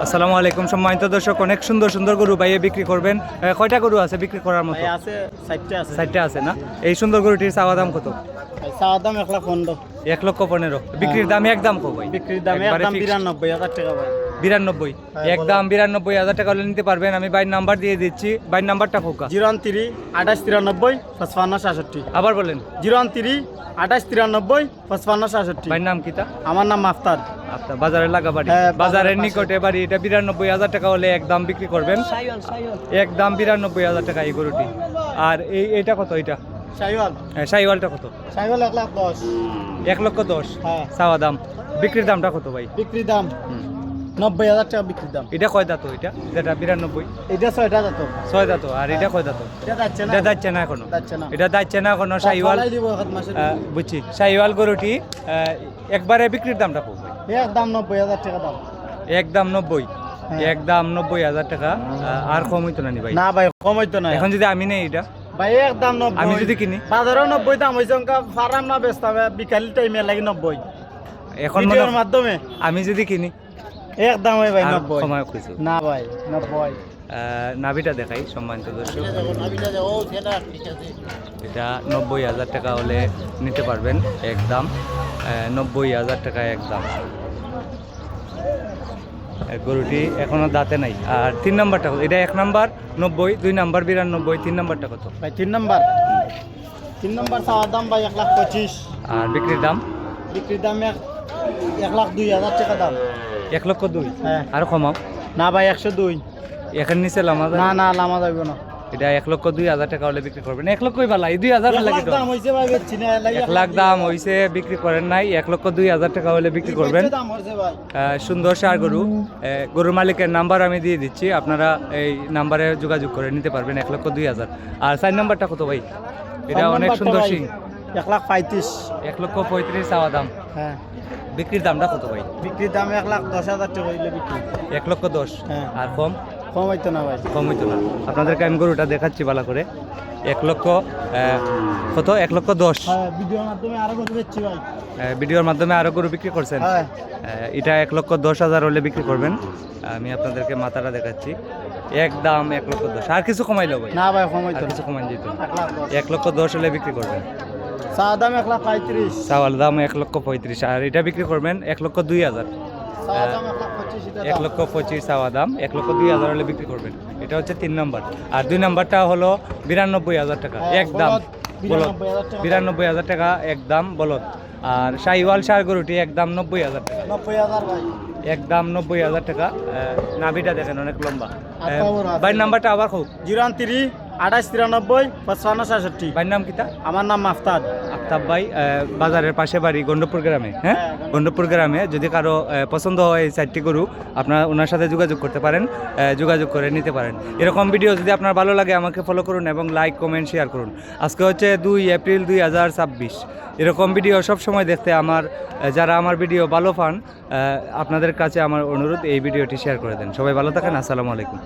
আসসালামু আলাইকুম সম্মানিত দর্শক, অনেক সুন্দর সুন্দর গরু ভাইয়ে বিক্রি করবেন। কয়টা গরু আছে বিক্রি করার মতো? আছে 60টা আছে। 60টা আছে না? এই সুন্দর গরুটির চাওয়া দাম কত? চাওয়া দাম 1,15,000। 1,15,000। বিক্রির দাম একদম কত ভাই? বিক্রির দাম একদম 92,000 টাকা ভাই। 92, একদম 92,000 টাকা হলে নিতে পারবেন। আমি বাইর নাম্বার দিয়ে দিচ্ছি, বাইর নাম্বারটা ফোকা। 013 2893 55 66। আবার বলেন। 013 2893 55 66। বাইর নাম কিতা? আমার নাম মাফতার। আপনার বাজারে লাগা বাড়ি, হ্যাঁ, বাজারের নিকটে বাড়ি। এটা 92,000 টাকা হলে একদম বিক্রি করবেন, একদম 92,000 টাকা এই গরুটি। আর এইটা কত? এটা শাহিওয়াল। শাহিওয়ালটা কত? শাহিওয়াল 1,10,000। 1,10,000 হ্যাঁ। চাওয়া দাম। বিক্রির দামটা কত ভাই? বিক্রির দাম 90,000 টাকা বিক্রির দাম। এটা কয় দাঁত? এটা যেটা 92, এটা 6টা দাঁত। 6 দাঁত। আর এটা কয় দাঁত? এটা যাচ্ছে না। এটা যাচ্ছে না এখনো। যাচ্ছে না। এটা যাচ্ছে না এখনো। শাহিওয়াল ফলাই দিব এক মাসের। বুঝছি। শাহিওয়াল গরুটি একবারে বিক্রির দামটা কত ভাই? একদম 90,000 টাকা দাম। একদম 90, হ্যাঁ। একদম 90,000 টাকা। আর কম হইতো না নি ভাই? না ভাই কম হইতো না। এখন যদি আমি নেই এটা, ভাই একদম 90। আমি যদি কিনি বাজারেও 90 দাম হইছে, অঙ্কা ফারাম না বেচতে হবে বিকাল টাইমে লাগি 90। এখন ভিডিওর মাধ্যমে আমি যদি কিনি একদম হয় ভাই আর 90। সময় খুঁজো। না ভাই 90। নাভিটা দেখাই সম্মানিত দর্শক। এটা 90,000 টাকা হলে নিতে পারবেন, একদম 90,000 টাকা একদম। গরুটি এখনো দাঁতে নাই। আর 3 নাম্বারটা কত? এটা 1 নাম্বার 90, 2 নাম্বার 92, 3 নাম্বারটা কত? ভাই 3 নাম্বার চাওয়ার দাম ভাই 1,25,000। আর বিক্রির দাম? বিক্রির দাম 1,02,000 টাকা দাম। 1,02,000। হ্যাঁ। আর কমাও না ভাই 102। এখানে নিচে লামা যায়? না না লামা যাইব না। এটা 1,02,000 টাকা হলে বিক্রি করবেন। 1,00,000 ভালো, 2,000 লাগে। দাম হইছে ভাই বেচছি না। 1,00,000 দাম হইছে, বিক্রি করেন নাই। 1,02,000 টাকা হলে বিক্রি করবেন। দাম হইছে ভাই। সুন্দর সার গরু। গরুর মালিকের নাম্বার আমি দিয়ে দিচ্ছি, আপনারা এই নাম্বারে যোগাযোগ করে নিতে পারবেন। 1,02,000। আর 4 নাম্বারটা কত ভাই? এটা অনেক সুন্দর সিং। 1,35,000। 1,35,000 চাওয়া দাম। হ্যাঁ। বিক্রির দামটা কত ভাই? বিক্রির দাম 1,10,000 টাকা হইলে বিক্রি। 1,10,000। হ্যাঁ। আর কম? কম হইতো না ভাই। কম হইতো না। আপনাদেরকে আমি গরুটা দেখাচ্ছি ভালো করে। 1,00,000 কত? 1,10,000। হ্যাঁ, ভিডিওর মাধ্যমে আরো গরু বেচছি ভাই। ভিডিওর মাধ্যমে আরো গরু বিক্রি করছেন। হ্যাঁ। এটা 1,10,000 হলে বিক্রি করবেন। আমি আপনাদেরকে মাথাটা দেখাচ্ছি, একদম 1,10,000। আর কিছু কমাইলো ভাই? না ভাই কম আর হইতো না। কিছু কমাই যেত? 1,10,000। 1,10,000 হলে বিক্রি করবেন। চাওয়া দাম 1,35,000। চাওয়াল দাম 1,35,000। আর এটা বিক্রি করবেন 1,02,000। চাওয়া দাম 1,25,000। 1,25,000 চাওয়া দাম, 1,02,000 হলে বিক্রি করবেন। এটা হচ্ছে 3 নাম্বার। আর 2 নাম্বারটা হলো 92,000 টাকা একদম বলদ। 92,000 টাকা একদম বলদ। আর শাহিওয়াল সার গরুটি একদম 90,000 টাকা। 90,000 ভাই। একদম 90,000 টাকা। নাভিটা দেখেন অনেক লম্বা। বড় আছে। ভাই নাম্বারটা আবার হোক। 013 2893 55 66। ভাইয়ের নাম কিতা? আমার নাম মাফতার। আফতাব ভাই, বাজারের পাশে বাড়ি, গন্ডপুর গ্রামে। হ্যাঁ, গন্ডপুর গ্রামে। যদি কারো পছন্দ হয় এই 4টি গরু, আপনারা ওনার সাথে যোগাযোগ করতে পারেন, যোগাযোগ করে নিতে পারেন। এরকম ভিডিও যদি আপনার ভালো লাগে আমাকে ফলো করুন এবং লাইক কমেন্ট শেয়ার করুন। আজকে হচ্ছে 2 এপ্রিল 2026। এরকম ভিডিও সব সময় দেখতে যারা আমার ভিডিও ভালো পান, আপনাদের কাছে আমার অনুরোধ এই ভিডিওটি শেয়ার করে দেন। সবাই ভালো থাকেন। আসসালামু আলাইকুম।